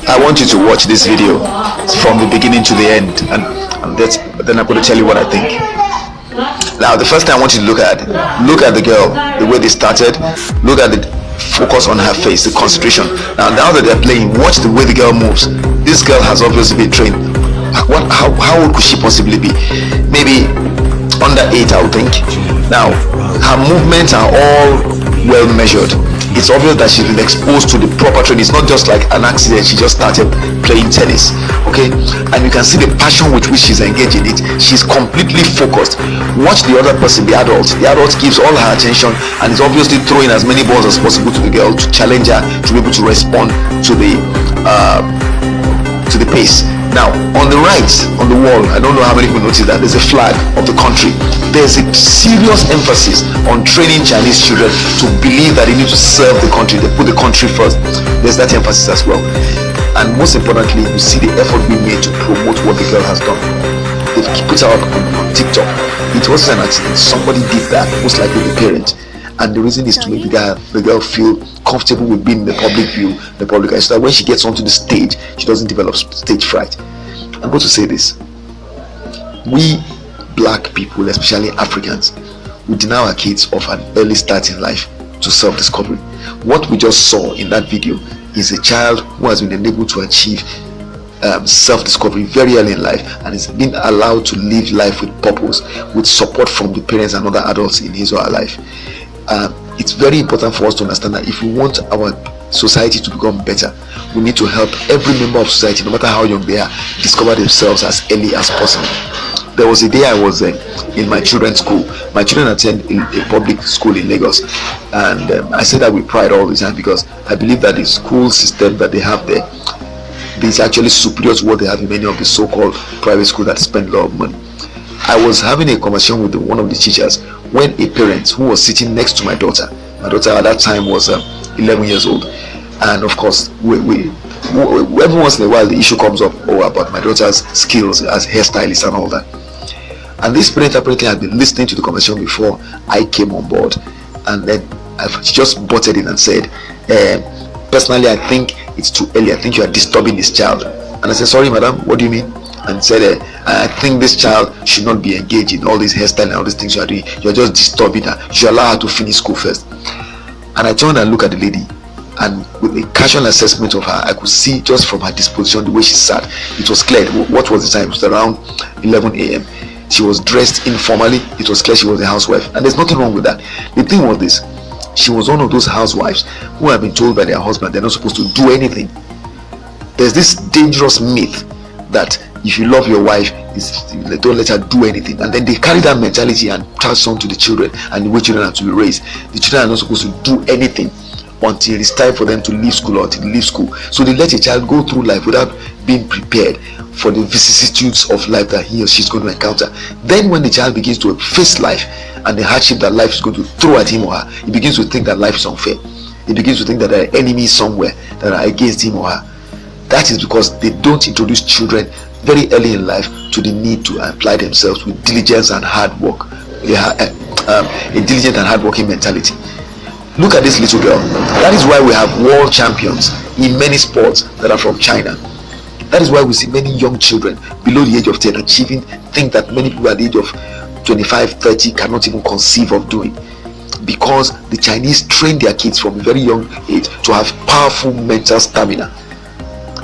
I want you to watch this video from the beginning to the end, and then I'm going to tell you what I think. Now, the first thing I want you to look at the girl, the way they started. Look at the focus on her face, the concentration. Now that they're playing, watch the way the girl moves. This girl has obviously been trained. How old could she possibly be? Maybe under 8, I would think. Now, her movements are all well measured. It's obvious that she's been exposed to the proper training. It's not just like an accident. She just started playing tennis, okay? And you can see the passion with which she's engaged in it. She's completely focused. Watch the other person, the adult. The adult gives all her attention and is obviously throwing as many balls as possible to the girl to challenge her to be able to respond to the pace. Now, on the right, on the wall, I don't know how many people notice that there's a flag of the country. There's a serious emphasis on training Chinese children to believe that they need to serve the country. They put the country first. There's that emphasis as well. And most importantly, you see the effort we made to promote what the girl has done. They put her out on TikTok. It wasn't an accident. Somebody did that, most likely the parent. And the reason is to make the girl feel comfortable with being in the public view, the public eye, so that when she gets onto the stage, she doesn't develop stage fright. I'm going to say this. We black people, especially Africans, we deny our kids of an early start in life to self-discovery. What we just saw in that video is a child who has been enabled to achieve self-discovery very early in life and is being allowed to live life with purpose, with support from the parents and other adults in his or her life. It's very important for us to understand that if we want our society to become better, we need to help every member of society, no matter how young they are, discover themselves as early as possible. There was a day I was in my children's school. My children attend a public school in Lagos, and I say that with pride all the time because I believe that the school system that they have there is actually superior to what they have in many of the so-called private schools that spend a lot of money. I was having a conversation with one of the teachers when a parent who was sitting next to my daughter at that time was 11 years old, and of course every once in a while the issue comes up about my daughter's skills as hairstylist and all that. And this parent apparently had been listening to the conversation before I came on board, and then she just butted in and said, personally I think it's too early. I think you are disturbing this child. And I said, sorry madam, what do you mean? And said, I think this child should not be engaged in all these hairstyling and all these things you are doing. You're just disturbing her. You should allow her to finish school first. And I turned and looked at the lady, and with a casual assessment of her, I could see just from her disposition, the way she sat, it was clear. What was the time? It was around 11 a.m. She was dressed informally. It was clear she was a housewife, and there's nothing wrong with that. The thing was this: she was one of those housewives who have been told by their husband they're not supposed to do anything. There's this dangerous myth that if you love your wife, don't let her do anything, and then they carry that mentality and pass on to the children, and the way children are to be raised. The children are not supposed to do anything until it's time for them to leave school or until they leave school. So they let a child go through life without being prepared for the vicissitudes of life that he or she is going to encounter. Then when the child begins to face life and the hardship that life is going to throw at him or her, he begins to think that life is unfair. He begins to think that there are enemies somewhere that are against him or her. That is because they don't introduce children very early in life to the need to apply themselves with diligence and hard work, a diligent and hardworking mentality. Look at this little girl. That is why we have world champions in many sports that are from China. That is why we see many young children below the age of 10 achieving things that many people at the age of 25, 30 cannot even conceive of doing. Because the Chinese train their kids from a very young age to have powerful mental stamina.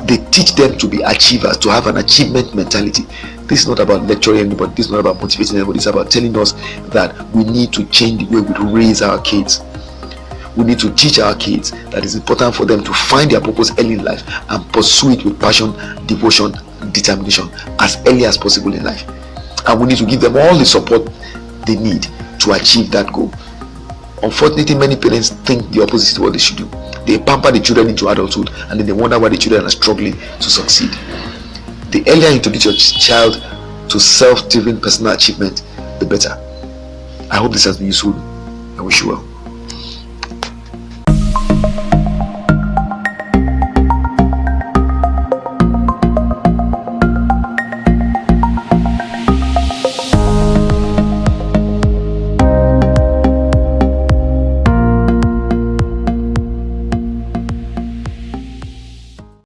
They teach them to be achievers, to have an achievement mentality. This is not about lecturing anybody. This is not about motivating anybody. It's about telling us that we need to change the way we raise our kids. We need to teach our kids that it's important for them to find their purpose early in life and pursue it with passion, devotion, and determination as early as possible in life. And we need to give them all the support they need to achieve that goal. Unfortunately, many parents think the opposite is what they should do. They pamper the children into adulthood, and then they wonder why the children are struggling to succeed. The earlier you introduce your child to self-driven personal achievement, the better. I hope this has been useful. I wish you well.